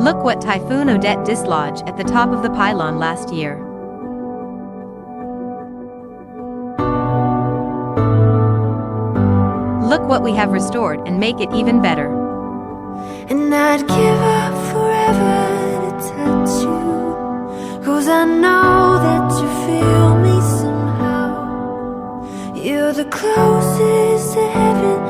Look what Typhoon Odette dislodged at the top of the pylon last year. Look what we have restored and make it even better. And I'd give up forever to touch you, 'cause I know that you feel me somehow. You're the closest to heaven